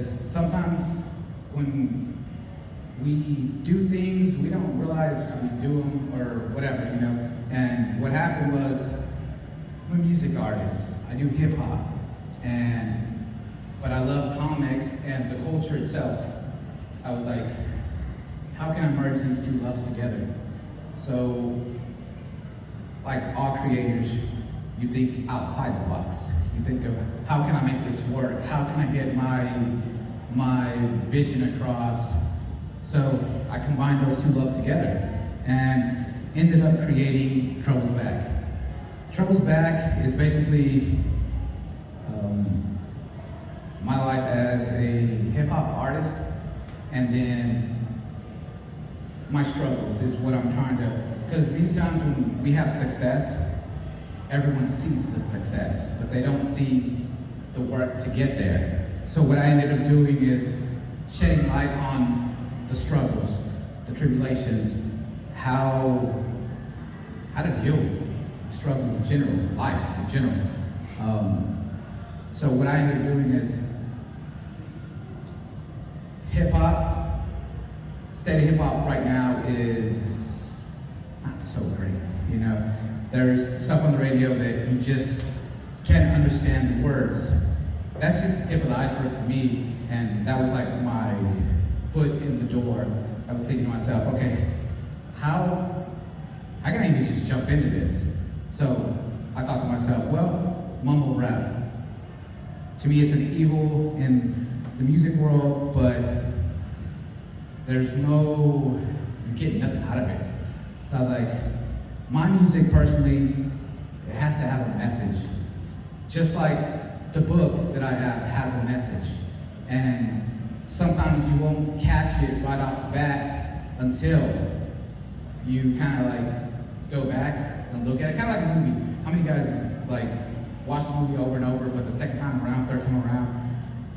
because sometimes when we do things, we don't realize we do them or whatever, you know. And what happened was, I'm a music artist. I do hip hop, but I love comics and the culture itself. I was like, how can I merge these two loves together? So, like all creators, you think outside the box. You think of, how can I make this work? How can I get my vision across? So I combined those two loves together and ended up creating Trouble's Back. Trouble's Back is basically my life as a hip-hop artist, and then my struggles is what I'm trying to, because many times when we have success, everyone sees the success, but they don't see the work to get there. So what I ended up doing is shedding light on the struggles, the tribulations, how to deal with struggles in general, life in general. So what I ended up doing is hip-hop, state of hip-hop right now is not so great, you know. There's stuff on the radio that you just can't understand the words. That's just the tip of the iceberg for me, and that was like my foot in the door. I was thinking to myself, okay, how can I even just jump into this? So I thought to myself, well, mumble rap. To me, it's an evil in the music world, but you're getting nothing out of it. So I was like, my music personally, it has to have a message. Just like the book that I have has a message. And sometimes you won't catch it right off the bat until you kind of like go back and look at it. Kind of like a movie. How many guys like watch the movie over and over, but the second time around, third time around,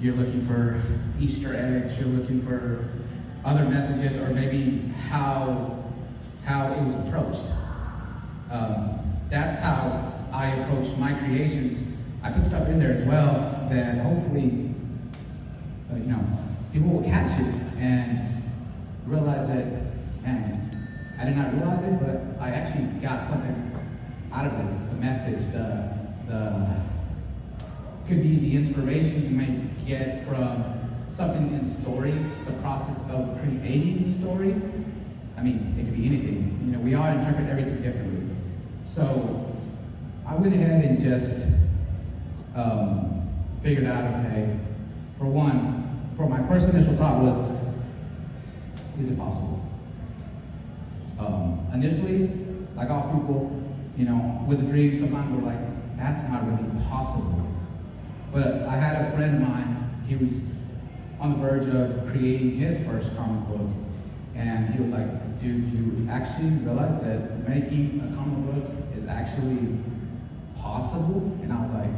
you're looking for Easter eggs, you're looking for other messages, or maybe how it was approached. That's how I approach my creations. I put stuff in there as well that hopefully, people will catch it and realize that, man, I did not realize it, but I actually got something out of this. The message, could be the inspiration you may get from something in the story, the process of creating the story. I mean, it could be anything. You know, we all interpret everything differently. So I went ahead and just figured out, okay, for my first initial thought was, is it possible? Initially, like all people, with a dream, sometimes we're like, that's not really possible. But I had a friend of mine, he was on the verge of creating his first comic book, and he was like, dude, you actually realize that making a comic book is actually possible? And I was like,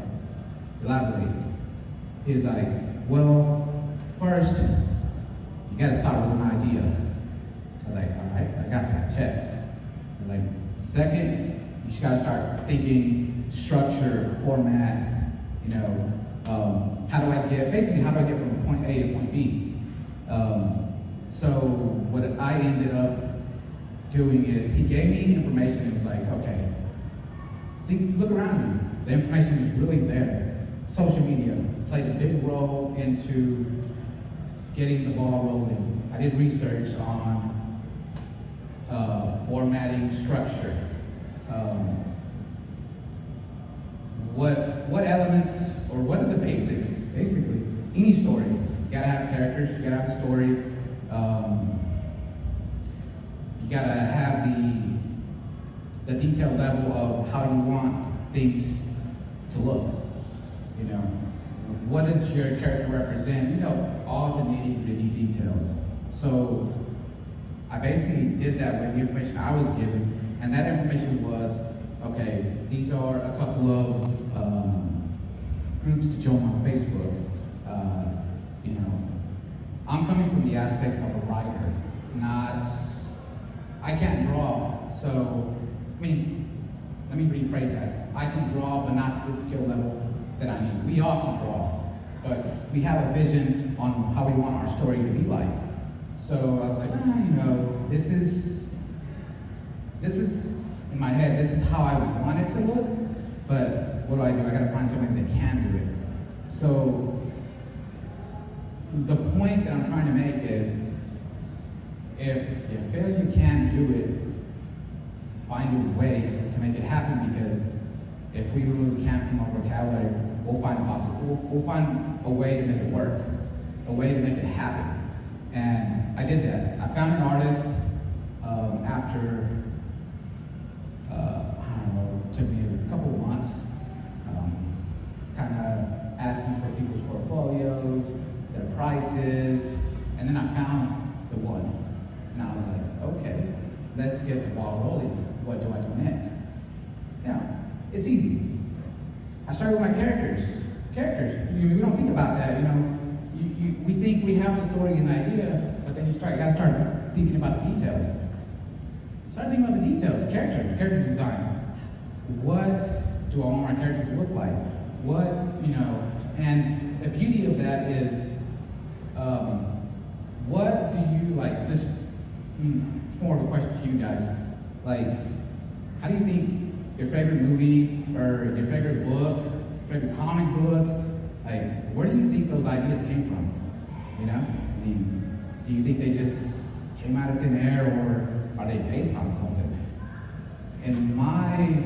elaborate. He was like, well, first, you gotta start with an idea. I was like, all right, I got that, check. And like, second, you just gotta start thinking structure, format, how do I get from point A to point B? So what I ended up doing is, he gave me information and was like, okay, look around you. The information is really there. Social media played a big role into getting the ball rolling. I did research on formatting, structure. What elements, or what are the basics, basically? Any story. You gotta have characters, you gotta have the story. You gotta have the detailed level of how you want things to look. What does your character represent? All the nitty-gritty details. So I basically did that with the information I was given, and that information was, okay, these are a couple of groups to join on Facebook. I'm coming from the aspect of a writer, I can't draw, so, let me rephrase that. I can draw, but not to the skill level that I need. We all can draw, but we have a vision on how we want our story to be like. So I was like, this is in my head, this is how I want it to look, but what do? I gotta find somebody that can do it. So the point that I'm trying to make is, if you feel you can't do it, find a way to make it happen, because if we remove "can" from our vocabulary, we'll find a way to make it work, a way to make it happen. And I did that. I found an artist after, it took me a couple of months, kind of asking for people's portfolios, their prices, and then I found the one. And I was like, okay, let's get the ball rolling. What do I do next? It's easy. I started with my characters. We don't think about that, we think we have the story and the idea, but then you gotta start thinking about the details. Start thinking about the details, character design. What do I want my characters to look like? And the beauty of that is, what do you like? This more of a question to you guys. Like, how do you think your favorite movie or your favorite book, favorite comic book, like, where do you think those ideas came from? Do you think they just came out of thin air, or are they based on something? In my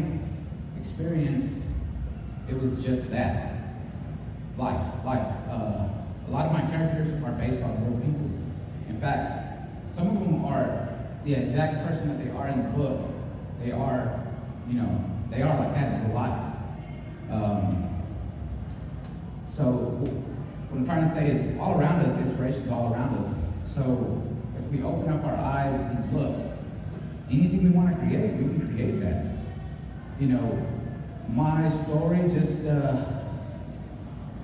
experience, it was just that. Life. A lot of my characters are based on real people. In fact, some of them are the exact person that they are in the book. They are like that in real life. So what I'm trying to say is, all around us, inspiration is all around us. So if we open up our eyes and look, anything we want to create, we can create that. My story, just to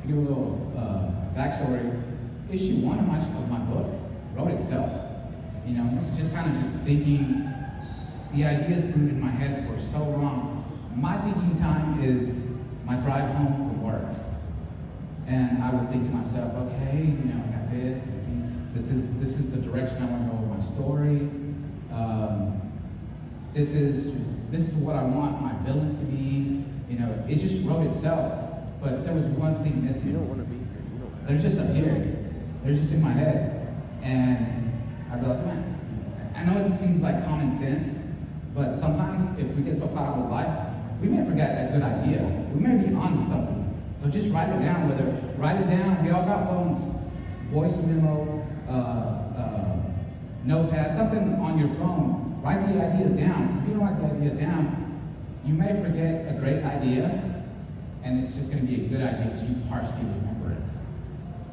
give a little backstory, issue 1 of my book wrote itself. This is just kind of just thinking. The ideas brewed in my head for so long. My thinking time is my drive home from work. And I would think to myself, okay, I got this. I think this is the direction I want to go with my story. This is what I want my villain to be. It just wrote itself. But there was one thing missing. You don't want to be here. They're just up here. They're just in my head. And I realized, man, I know it seems like common sense, but sometimes if we get so caught up with life, we may forget a good idea. We may be onto something. So just write it down. We all got phones, voice memo, notepad, something on your phone. Write the ideas down. If you don't write the ideas down, you may forget a great idea, and it's just going to be a good idea because you partially remember it.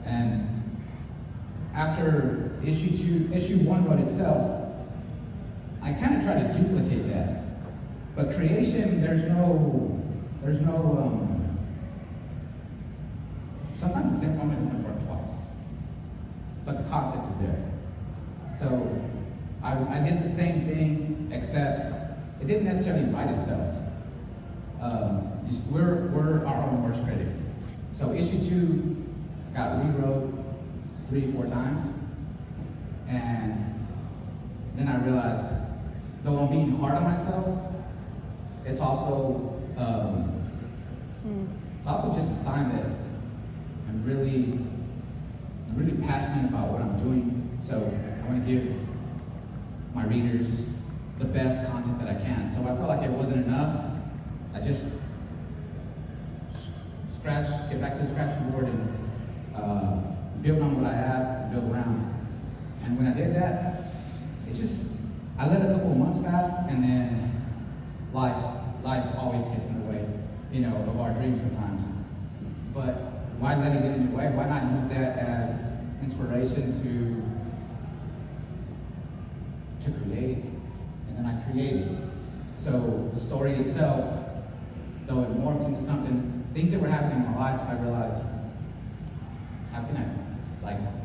And after issue 1 wrote itself, I kind of try to duplicate that. But creation, there's no, sometimes the same formula doesn't work twice. But the concept is there. So I did the same thing, except it didn't necessarily write itself. We're our own worst critic. So issue 2 got rewrote 3-4 times. And then I realized, though I'm being hard on myself, it's also just a sign that I'm really passionate about what I'm doing. So I want to give my readers the best content that I can. So I felt like it wasn't enough. I just get back to the scratching board and build on what I have, build around. And when I did that, I let a couple of months pass, and then life always gets in the way, of our dreams sometimes. But why let it get in the way? Why not use that as inspiration to create? And then I created. So the story itself, though it morphed into something, things that were happening in my life, I realized, how can I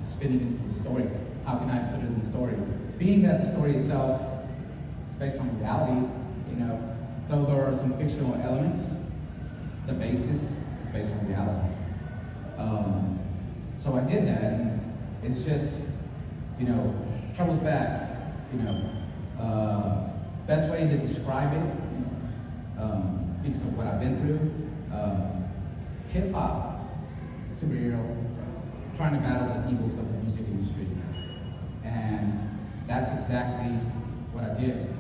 spin it into the story? How can I put it in the story? Being that the story itself is based on reality, though there are some fictional elements, the basis is based on reality. So I did that, and it's just, trouble's back, best way to describe it, because of what I've been through, hip hop, superhero, trying to battle the evils of the music industry. And that's exactly what I did.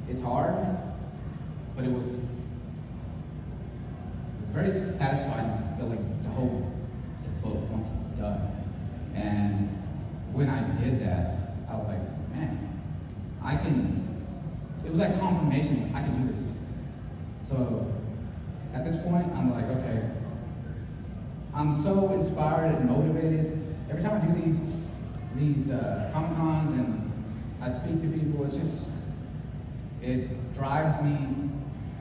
It's hard, but it was very satisfying and fulfilling to hold the book once it's done. And when I did that, I was like, man, it was like confirmation, I can do this. So at this point, I'm like, okay, I'm so inspired and motivated. Every time I do these Comic-Cons and I speak to people, it drives me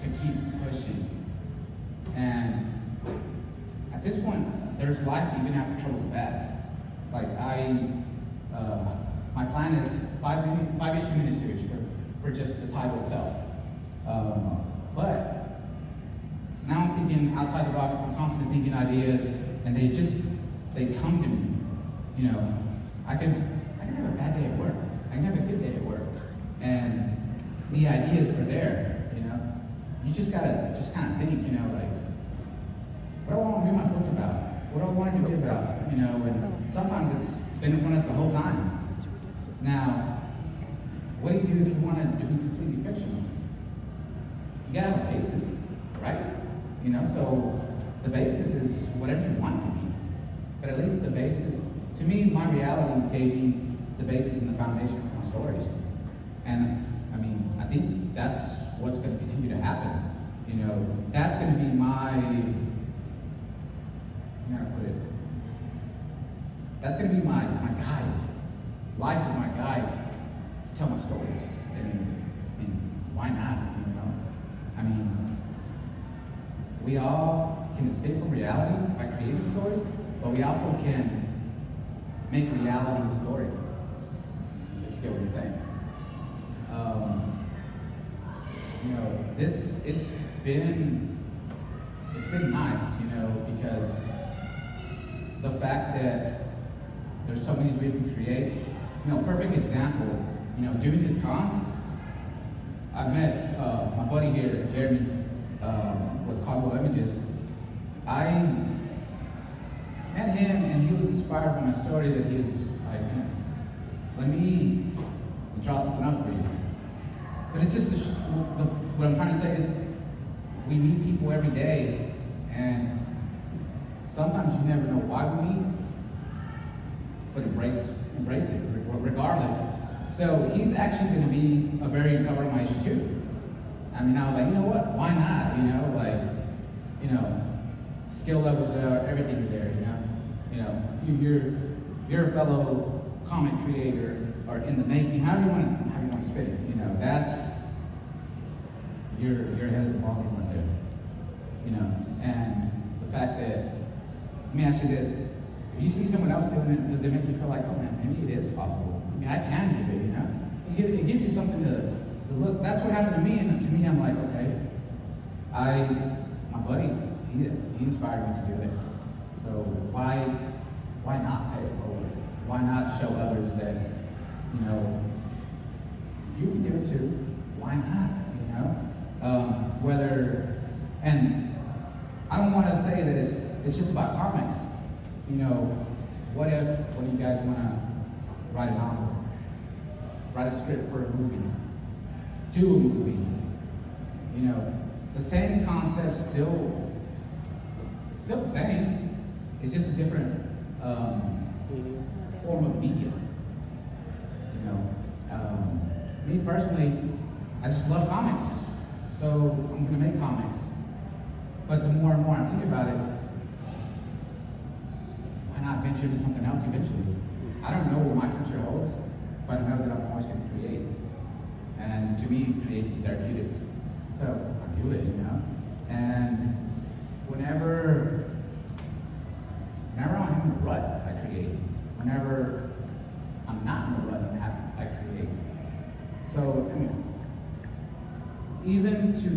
to keep pushing. And at this point, there's life even after Trouble's back. Like my plan is 5-issue miniseries for just the title itself. But now I'm thinking outside the box. I'm constantly thinking ideas, and they come to me. I can have a bad day at work. I can have a good day at work, and the ideas are there. You just gotta kind of think. Like, what do I want to do my book about? What do I want it to be about? And sometimes it's been in front of us the whole time. Now, what do you do if you want it to be completely fictional? You gotta have a basis, right? So the basis is whatever you want it to be. But at least the basis, to me, my reality gave me the basis and the foundation for my stories. And I think that's what's going to continue to happen. That's going to be that's going to be my guide. Life is my guide to tell my stories. And why not, we all can escape from reality by creating stories, but we also can make reality a story. If you get what I'm saying. It's been nice, because the fact that there's so many ways we can create. Perfect example, doing these cons, I met my buddy here, Jeremy, with Caldwell Images. I met him, and he was inspired by my story that he was like, let me draw something up for you. But it's just what I'm trying to say is we meet people every day, and sometimes you never know why we meet, but embrace it regardless. So he's actually going to be a variant cover of my issue too. I was like, you know what? Why not? Skill levels are, everything's there. You're a fellow comic creator, or in the making. However you want to spit it. You're ahead of the ballgame right there. And the fact that, let me ask you this: if you see someone else doing it, does it make you feel like, oh man, maybe it is possible? I can do it. It gives you something to look. That's what happened to me, and to me, I'm like, okay, my buddy, he inspired me to do it. So why not pay it forward? Why not show others that, you can do it too? Why not? And I don't want to say that it's just about comics. What if you guys want to write a novel, write a script for a movie, do a movie? The same concept it's still the same. It's just a different form of media. Me personally, I just love comics, so I'm going to make comics. But the more and more I think about it, why not venture into something else eventually? I don't know what my future holds, but I know that I'm always going to create. And to me, creating is therapeutic. So I do it, And whenever I'm in a rut, I create. Whenever I'm not in a rut, I create. So even to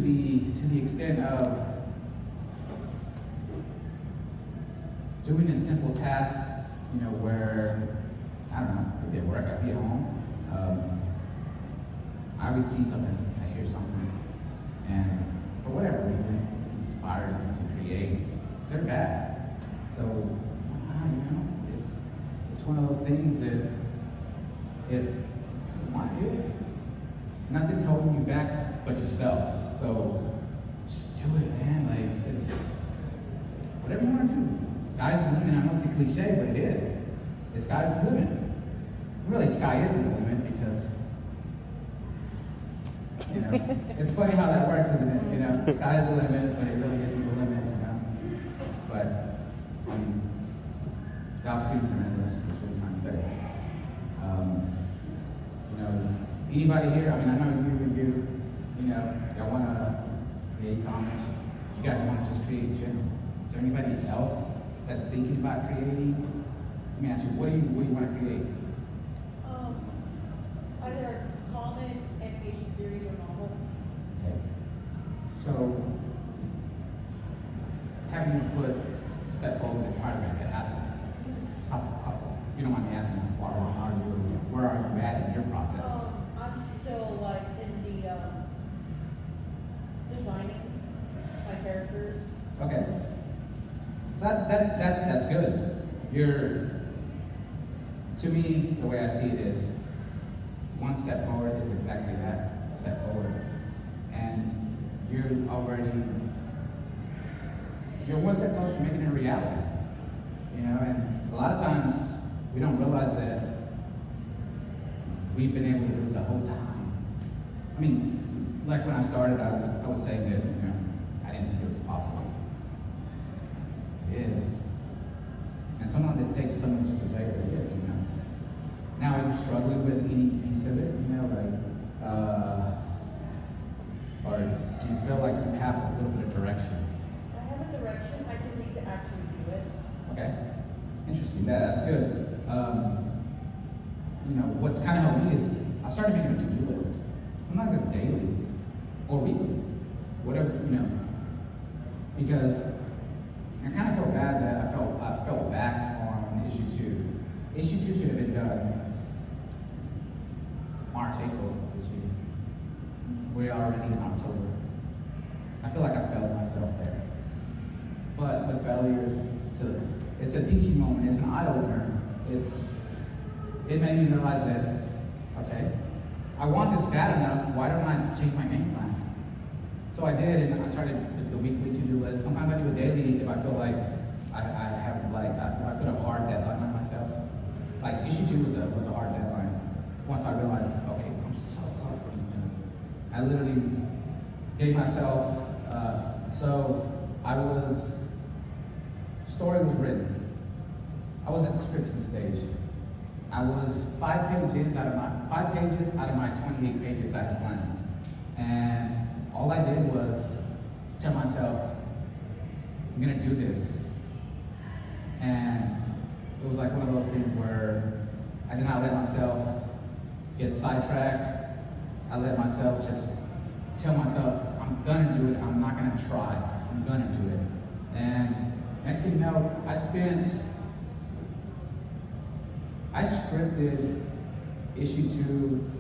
the extent of doing a simple task, where, I don't know, could be at work, could be at home. I always see something, I hear something, and for whatever reason, it inspired me to create, good or bad. So, it's one of those things that if you want to do it, nothing's holding you back but yourself. So, just do it, man. Like, it's whatever you want to do. Sky's the limit. I know it's a cliche, but it is. The sky's the limit. Really, sky isn't the limit because, it's funny how that works, isn't it? The sky's the limit, but it really isn't the limit, But, the opportunities are endless, is what I'm trying to say. Anybody here, I know you, y'all want to create comics. You guys want to just create in general. Is there anybody else that's thinking about creating? Let me ask you, what do you want to create? Either comic, animation series, or novel. Okay. So, have you put a step forward to try to make it happen? You don't mind me asking how far along are you? Where are you at in your process? I'm still in the designing my characters. Okay. So that's good. To me, the way I see it is, one step forward is exactly that, a step forward. And you're one step closer to making it a reality. And a lot of times, we don't realize that we've been able to do it the whole time. Like when I started, I would say that, I didn't think it was possible. It is. And sometimes it takes someone just to tell you what it is, Now, are you struggling with any piece of it, or do you feel like you have a little bit of direction? I have a direction, I just need to actually do it. Okay, interesting, that's good. What's kind of helped me is, I started making a to-do list. Sometimes it's daily, or weekly, whatever, because I kind of felt bad that I fell back on issue 2. Issue 2 should have been done March, April this year. We're already in October. I feel like I failed myself there. But with failures, it's a teaching moment, it's an eye-opener. It made me realize that, okay, I want this bad enough, why don't I change my game plan? So I did, and I started the weekly to-do list. Sometimes I do it daily if I feel like I put a hard deadline on myself. Like issue 2 was a hard deadline. Once I realized, okay, I'm so close to being done. I literally gave myself, story was written. I was at the scripting stage. I was 5 pages out of my 28 pages I had planned. And all I did was tell myself, I'm gonna do this. And it was like one of those things where I did not let myself get sidetracked. I let myself just tell myself, I'm gonna do it, I'm not gonna try, I'm gonna do it. And next thing you know, I scripted issue 2,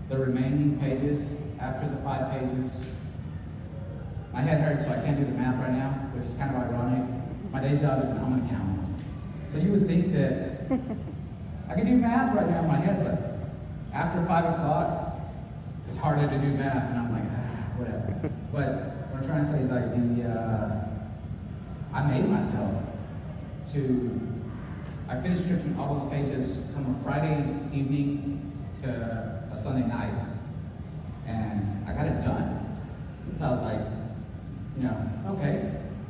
the remaining pages after the 5 pages. My head hurts, so I can't do the math right now, which is kind of ironic. My day job is I'm an accountant. So you would think that I can do math right now in my head, but after 5 o'clock, it's harder to do math, and I'm like, whatever. But what I'm trying to say is I made myself I finished scripting all those pages from a Friday evening to a Sunday night, and I got it done. So I was like, okay,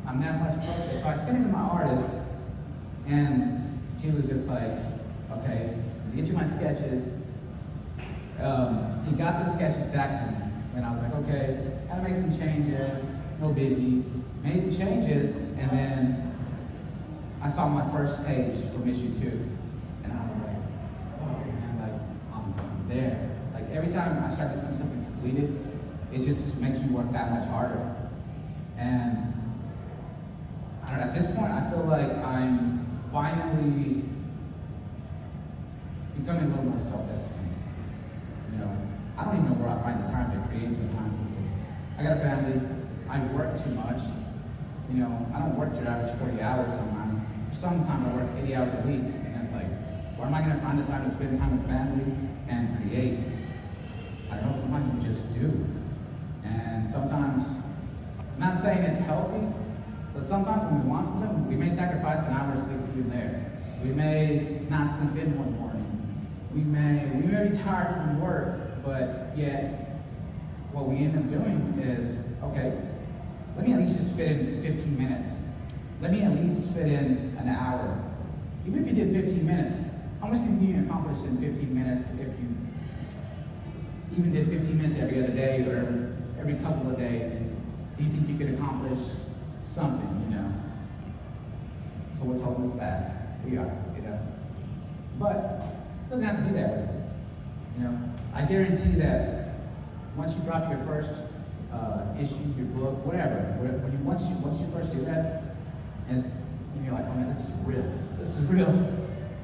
I'm that much closer. So I sent it to my artist, and he was just like, okay, I'll get you my sketches. He got the sketches back to me, and I was like, okay, gotta make some changes, no biggie. Made the changes, and then I saw my first page from issue 2, and I was like, oh man, I'm there. Like every time I start to see something completed, it just makes me work that much harder. And I don't know, at this point, I feel like I'm finally becoming a little more self-disciplined. You know, I don't even know where I find the time to create sometimes. I got a family, I work too much. You know, I don't work your average 40 hours sometimes. Sometimes I work 80 hours a week, and it's like, where am I gonna find the time to spend time with family and create? I don't know, sometimes you just do. And sometimes, I'm not saying it's healthy, but sometimes when we want something, we may sacrifice an hour of sleep here and there. We may not sleep in one morning. We may be tired from work, but yet, what we end up doing is, okay, let me at least just fit in 15 minutes. Let me at least fit in an hour. Even if you did 15 minutes, how much can you accomplish in 15 minutes if you even did 15 minutes every other day or every couple of days? Do you think you could accomplish something, you know? So what's holding us back? We are, you know? But it doesn't have to be that way. You know, I guarantee that once you drop your first issue, your book, whatever, once you first do that, and you're like, oh man, this is real,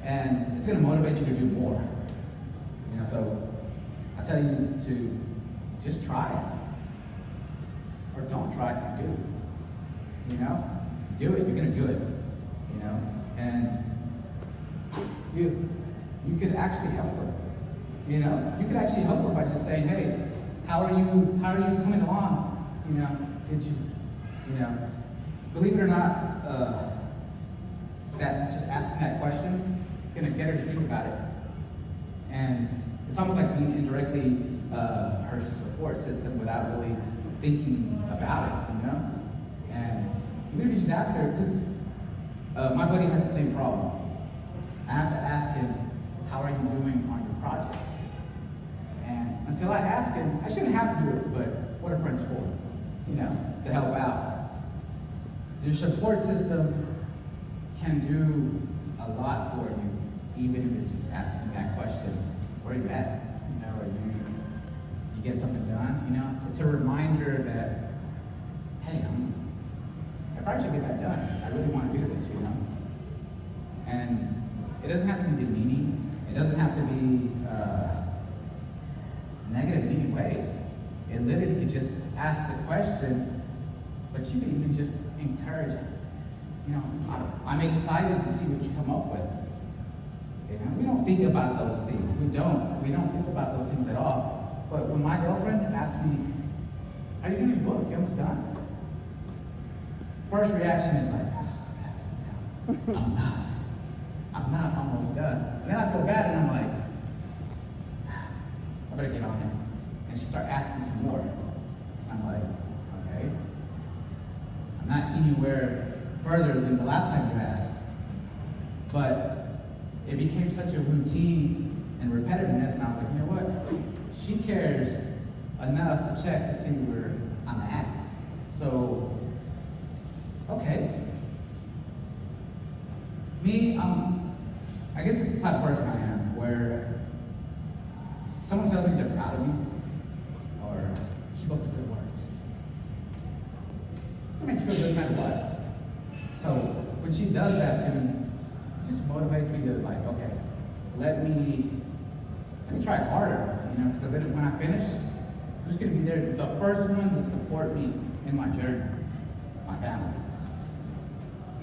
and it's gonna motivate you to do more. You know, so I tell you to just try it, or don't try it and do it. You know, do it. You're gonna do it. You know, and you could actually help her. You know, you could actually help her by just saying, hey, how are you coming along? You know, you know, believe it or not, that just asking that question is gonna get her to think about it. And it's almost like being indirectly her support system without really thinking about it, you know? And even if you just ask her, because my buddy has the same problem. I have to ask him, how are you doing on your project? And until I ask him, I shouldn't have to do it, but what are friends for? You know, to help out. Your support system can do a lot for you, even if it's just asking that question, where are you at? You know, you get something done? You know, it's a reminder that, hey, I probably should get that done. I really want to do this, you know? And it doesn't have to be demeaning. It doesn't have to be negative in any way. It literally could just ask the question, but you can even just encourage it. You know, I'm excited to see what you come up with. You know, we don't think about those things. We don't think about those things at all. But when my girlfriend asks me, how are you doing your book? You almost done? First reaction is like, I'm not almost done. And then I feel bad and I'm like, I better get on it. And she starts asking some more. And I'm like, okay. I'm not anywhere further than the last time you asked. But it became such a routine and repetitiveness, and I was like, you know what? She cares enough to check to see where I'm at. So, okay. Me, I guess it's the type of person I am, where someone tells me they're proud of me, or keep up the good work. It's gonna make you feel good no matter what. So when she does that to me, it just motivates me to like, okay, let me try harder, you know, because then when I finish, who's gonna be there? The first one to support me in my journey, my family.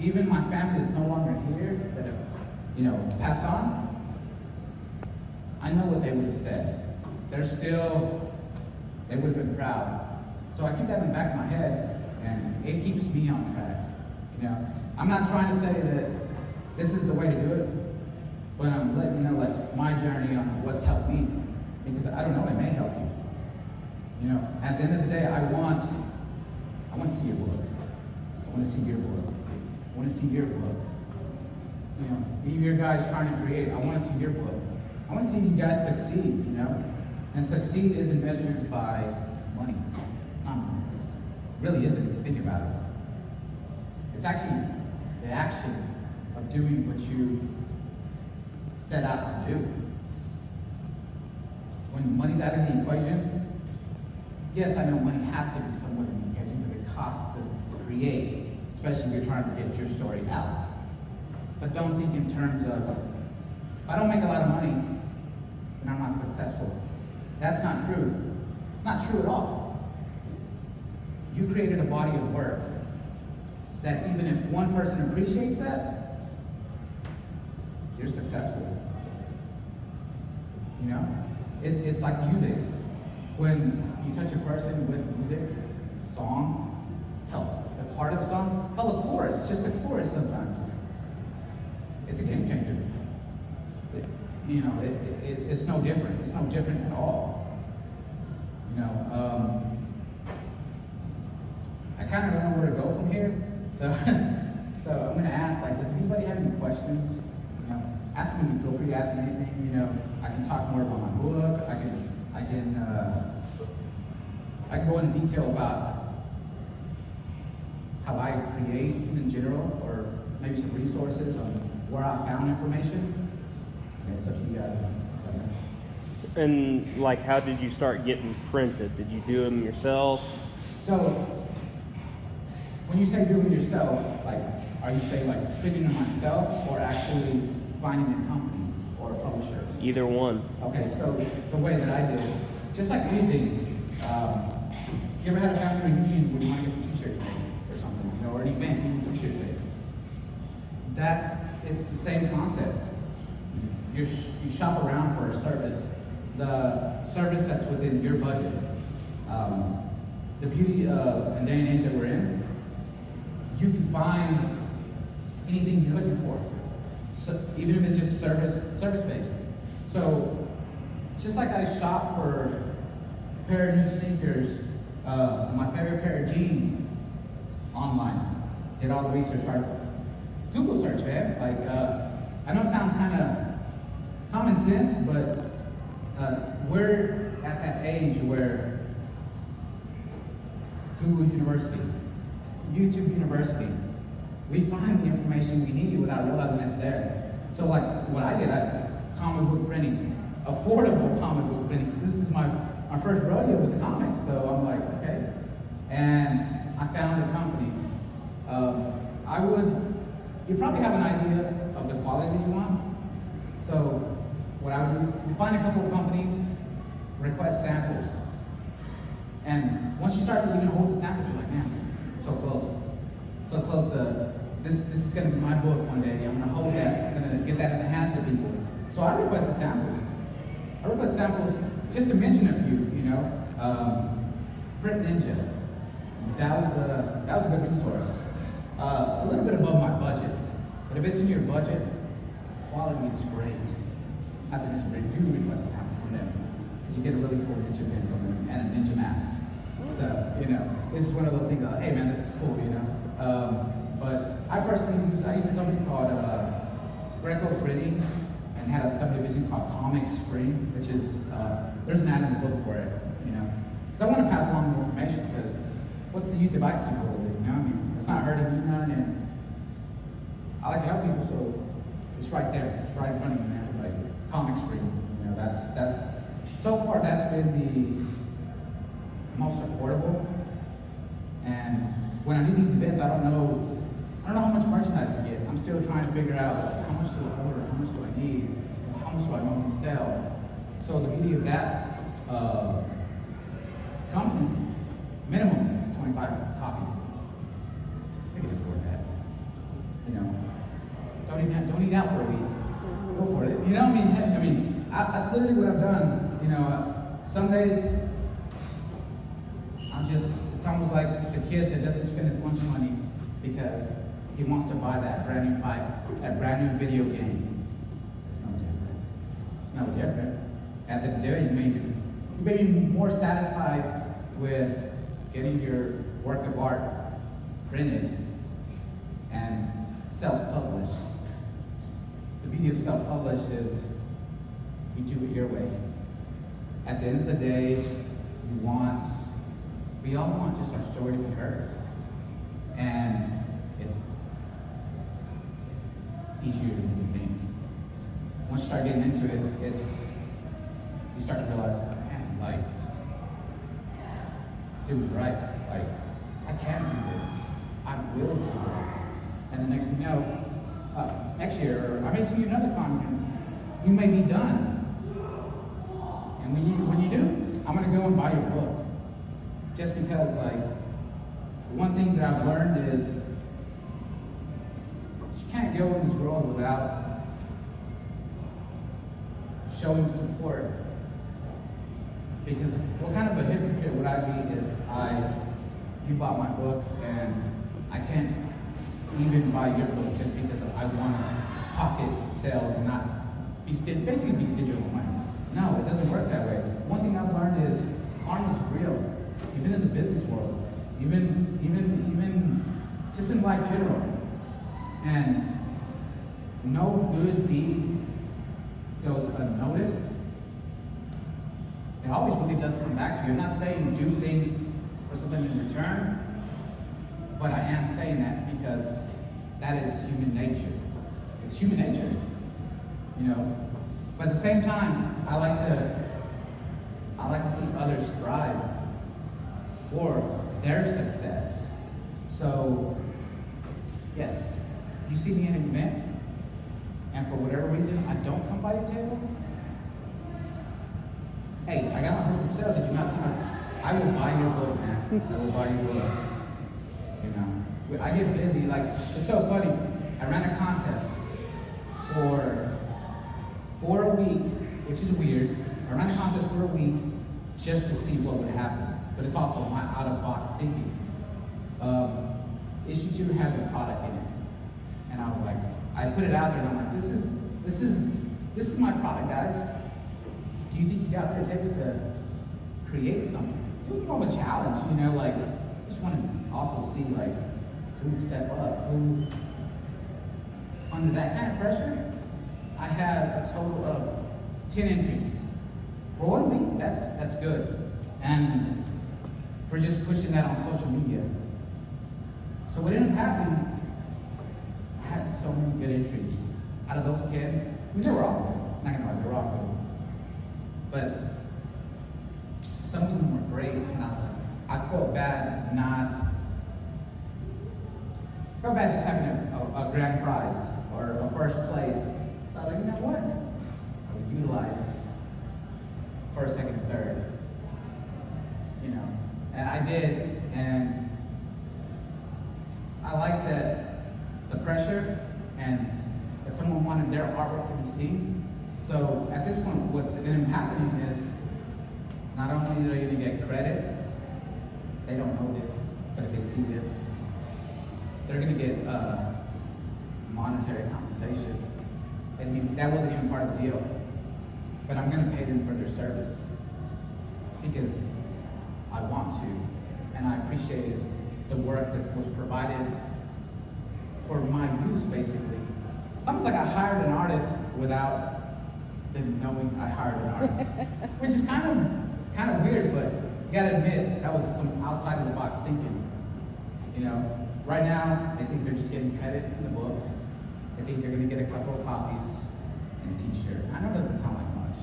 Even my family that's no longer here, that have, you know, passed on, I know what they would have said. They would have been proud. So I keep that in the back of my head, and it keeps me on track. You know, I'm not trying to say that this is the way to do it, but I'm letting you know, like, my journey on what's helped me, because I don't know, it may help you. You know, at the end of the day, I want to see your book. I want to see your book. I want to see your book. You know, you guys trying to create, I want to see your book. I want to see you guys succeed, you know? And succeed isn't measured by money. It's not money. It really isn't, if you think about it. It's actually the action of doing what you set out to do. When money's out of the equation, yes, I know money has to be somewhat engaging, but it costs to create, especially if you're trying to get your story out. But don't think in terms of, if I don't make a lot of money, then I'm not successful. That's not true. It's not true at all. You created a body of work that even if one person appreciates that, you're successful. You know? It's like music. When you touch a person with music, song, hell, a part of a song, hell, a chorus, just a chorus sometimes. It's a game changer. It's no different. It's no different at all. You know, I kind of don't know where to go from here. So, so I'm going to ask, like, does anybody have any questions? You know, ask me. Feel free to ask me anything. You know, I can talk more about my book. I can go into detail about how I create in general, or maybe some resources on where I found information. And it's up to you guys. And like, how did you start getting printed? Did you do them yourself? So, when you say doing it yourself, like, are you saying like printing it myself, or actually finding a company or a publisher? Either one. Okay, so the way that I did it, just like anything, you ever had a family reunion where you want to get some t-shirts made or something, you know, or an event, you need t-shirts made? It's the same concept. You shop around for a service, the service that's within your budget. The beauty of the day and age that we're in, you can find anything you're looking for. So even if it's just service-based. So just like I shop for a pair of new sneakers, my favorite pair of jeans online, did all the research. Google search, man. Like, I know it sounds kind of common sense, but we're at that age where Google University, YouTube University, we find the information we need without realizing it's there. So like what I did, comic book printing, affordable comic book printing, because this is my first rodeo with the comics. So I'm like, okay. And I found a company. You probably have an idea of the quality that you want. So what I would do, you find a couple of companies, request samples. And once you start to even hold the samples, you're like, man, so close. So close to, this is gonna be my book one day. I'm gonna hold that, I'm gonna get that in the hands of people. So I requested samples. Just to mention a few, you know, Print Ninja. That was a good resource. A little bit above my budget, but if it's in your budget, quality is great. Not to mention, do request a sample from them, because you get a really cool ninja pin from them and a ninja mask. So, you know, this is one of those things like, hey man, this is cool, you know. But I used a company called Greco Printing, and had a subdivision called Comic Spring, which is, there's an ad in the book for it, you know. Because I want to pass along more information, because what's the use if I keep hold of it, you know? I mean, it's not hurting me none, and I like to help people, so it's right there. It's right in front of you, man. It's like Comic Spring, you know, that's, so far that's been the most affordable. And when I do these events, I don't know how much merchandise to get. I'm still trying to figure out how much do I order, how much do I need, how much do I normally sell. So the beauty of that company, minimum 25 copies. I can afford that. You know, don't eat out for a week. Go for it. You know what I mean? That's literally what I've done. You know, some days it's almost like the kid that doesn't spend his lunch money because he wants to buy that brand new bike, that brand new video game. It's no different. It's no different. At the end of the day, you may be more satisfied with getting your work of art printed and self-published. The beauty of self-published is you do it your way. At the end of the day, we all want just our story to be heard. And it's easier than you think. Once you start getting into it, you start to realize, man, like, dude's right. Like, I can do this. I will do this. And the next thing you know, next year, or I may see you another con, you may be done. And when you do, I'm gonna go and buy your book. Just because, like, one thing that I've learned is you can't go in this world without showing support. Because what kind of a hypocrite would I be if you bought my book and I can't even buy your book just because I want to pocket sales and not basically be stingy with money. No, it doesn't work that way. One thing I've learned is karma's real, even in the business world, even just in life general. And no good deed goes unnoticed. It always really does come back to you. I'm not saying do things for something in return, but I am saying that because that is human nature. It's human nature, you know. But at the same time, I like to see others strive for their success. So, yes, you see me in an event, and for whatever reason I don't come by your table. Hey, I got my book for sale. Did you not see my? I will buy your book, man. I will buy your book. You know, I get busy. Like, it's so funny. I ran a contest for a week, which is weird. I ran a contest for a week just to see what would happen. But it's also my out-of-box thinking. Issue 2 has a product in it, and I was like, I put it out there, and I'm like, this is my product, guys. Do you think you got what it takes to create something? It was more of a challenge, you know, like, I just wanted to also see, like, who would step up, who, under that kind of pressure, I had a total of 10 entries. For 1 week, that's good. And for just pushing that on social media. So what ended up happening, I had so many good entries. Out of those 10, I mean, they were all good. Not gonna lie, they were all good. But some of them were great, and I was like, I felt bad just having a grand prize or a first place. So I was like, you know what? I would utilize first, second, third. You know, and I did, and I like that the pressure and that someone wanted their artwork to be seen. So at this point, what's going to happen is not only are they going to get credit, they don't know this, but if they see this, they're going to get monetary compensation. I mean, that wasn't even part of the deal, but I'm going to pay them for their service because I want to, and I appreciated the work that was provided for my use, basically. It's almost like I hired an artist without them knowing I hired an artist, which is kind of weird, but you gotta admit that was some outside of the box thinking. You know, right now they think they're just getting credit in the book. They think they're gonna get a couple of copies and a T-shirt. I know it doesn't sound like much,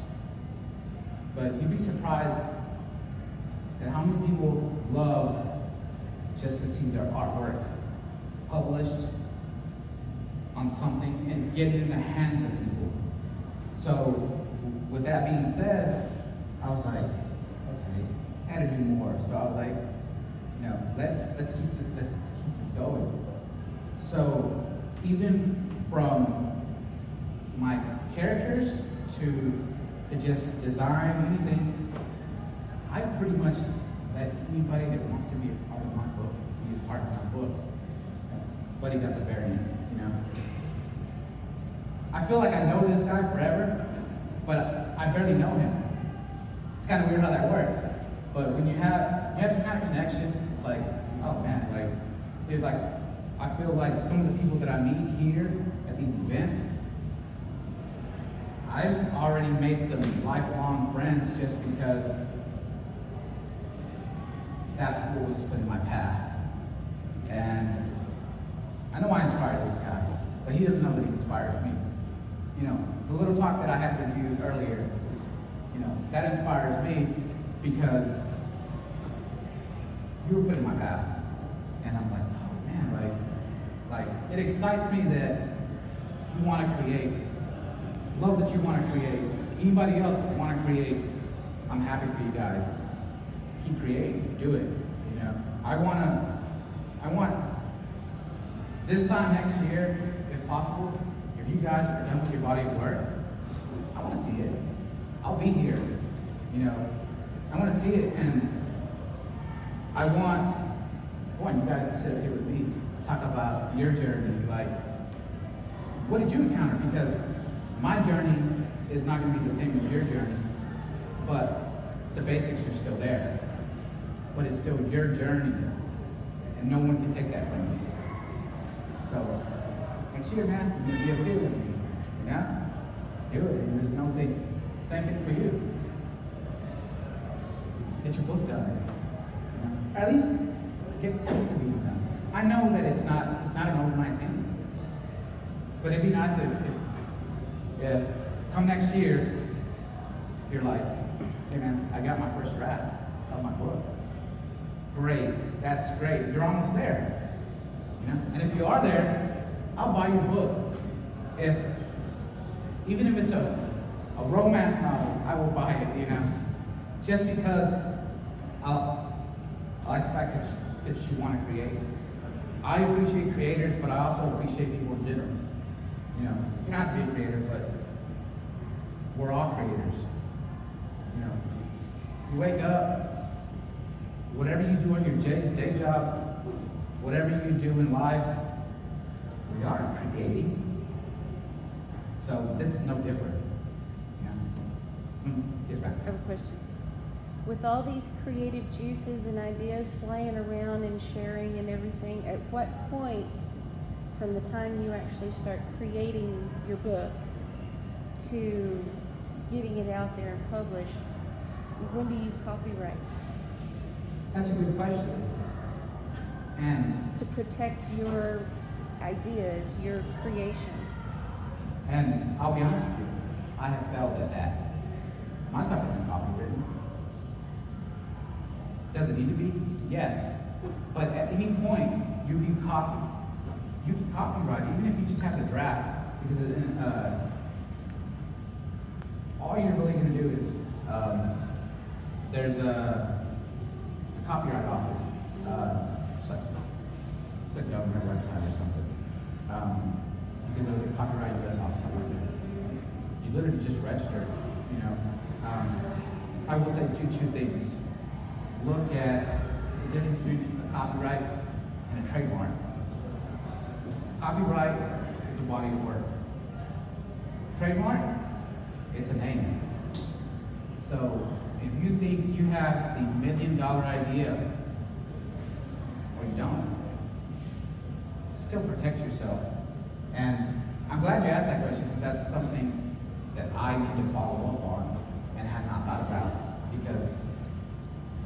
but you'd be surprised at how many people love just to see their artwork published on something and get it in the hands of people. So, with that being said, I was like, okay, I had to do more. So I was like, you know, let's keep this going. So, even from my characters to just design anything, I pretty much let anybody that wants to be a part of my book be a part of my book. Buddy got a variant, you know. I feel like I know this guy forever, but I barely know him. It's kind of weird how that works. But when you have some kind of connection, it's like, oh man, like, dude, like, I feel like some of the people that I meet here at these events, I've already made some lifelong friends just because that was put in my path. And I know I inspired this guy, but he doesn't know that he inspires me. You know, the little talk that I had with you earlier, you know, that inspires me because you were put in my path. And I'm like, oh man, like it excites me that you want to create. Love that you want to create. Anybody else want to create, I'm happy for you guys. Keep creating, do it. You know, I want this time next year, if possible, if you guys are done with your body of work, I want to see it. I'll be here. You know, I want to see it, and I want you guys to sit here with me, talk about your journey. Like, what did you encounter? Because my journey is not going to be the same as your journey, but the basics are still there. But it's still your journey, and no one can take that from you. So, next year, man, you're going to be okay with me. You know? Do it. And there's no thing. Same thing for you. Get your book done. You know? Or at least get close to being done. I know that it's not an overnight thing. But it'd be nice if come next year, you're like, hey man, I got my first draft of my book. Great, that's great. You're almost there. You know? And if you are there, I'll buy your book. Even if it's a romance novel, I will buy it, you know. Just because I like the fact that you want to create. I appreciate creators, but I also appreciate people in general. You know, you don't have to be a creator, but we're all creators. You know, you wake up, whatever you do on your day job, whatever you do in life, we are creating. So this is no different. You know? Yes, ma'am. I have a question. With all these creative juices and ideas flying around and sharing and everything, at what point from the time you actually start creating your book to getting it out there and published, when do you copyright? That's a good question. And To protect your ideas, your creation. I'll be honest with you, I have failed at that. My stuff isn't copywritten. Does it need to be? Yes. But at any point, you can copyright, even if you just have the draft, because all you're really going to do is, there's a copyright office, it's a government website or something. You can literally copyright US office, something like that. You literally just register, you know. I will say do two things. Look at the difference between a copyright and a trademark. Copyright is a body of work. Trademark, it's a name. So if you think you have the $1 million idea, or you don't, still protect yourself. And I'm glad you asked that question, because that's something that I need to follow up on and have not thought about, because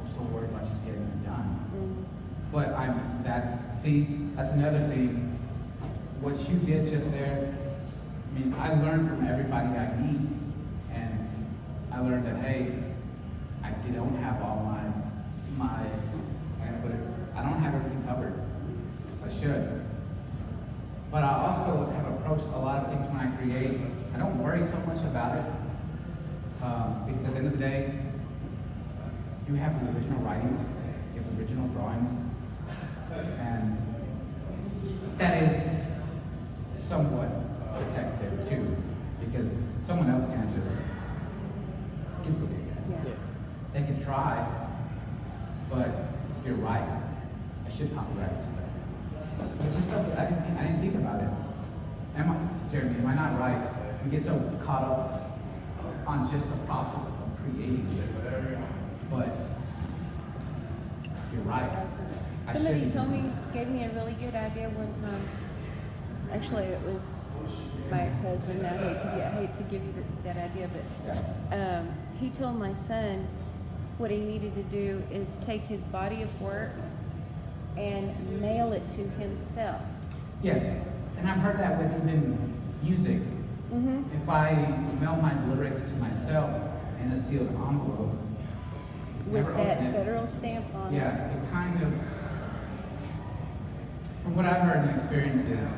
I'm so worried about just getting it done. But that's another thing. What you did just there, I mean, I learned from everybody I meet, and I learned that, hey, I don't have all I don't have everything covered. I should. But I also have approached a lot of things when I create. I don't worry so much about it, because at the end of the day, you have the original writings, you have the original drawings, and that is somewhat protected too, because someone else can't just duplicate it. Yeah. They can try, but you're right. I should copyright this stuff. It's just stuff that I didn't think about it. Jeremy, am I not right? We get so caught up on just the process of creating it. But you're right. Somebody gave me a really good idea one time. Actually, it was my ex-husband. I hate to give you that idea, but he told my son what he needed to do is take his body of work and mail it to himself. Yes, and I've heard that with even music. Mm-hmm. If I mail my lyrics to myself in a sealed envelope, With never that open it, federal stamp on it. yeah, it kind of from what I've heard and experiences,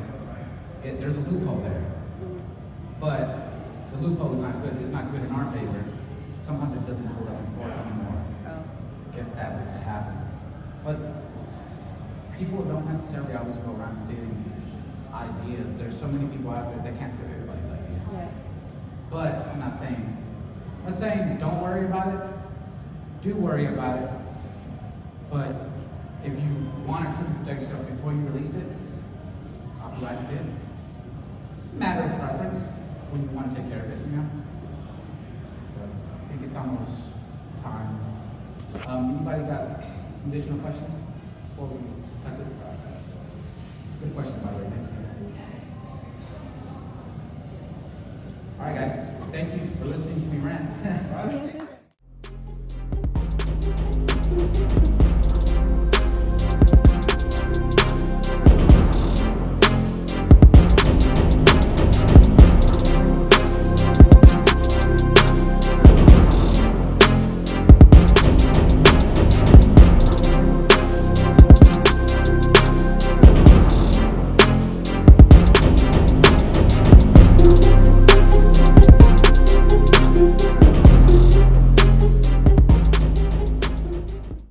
there's a loophole there. But the loophole is not good. It's not good in our favor. Sometimes it doesn't hold up in court anymore. Oh. If that would happen. But people don't necessarily always go around stealing ideas. There's so many people out there that can't steal everybody's ideas. Yeah. But I'm not saying don't worry about it. Do worry about it. But if you want to truly protect yourself before you release it, I'll be glad you did. It's a matter of preference when you want to take care of it, you know? But I think it's almost time. Anybody got additional questions before we cut this? Good question, by the way. Thank you. All right, guys. Thank you for listening to me rant.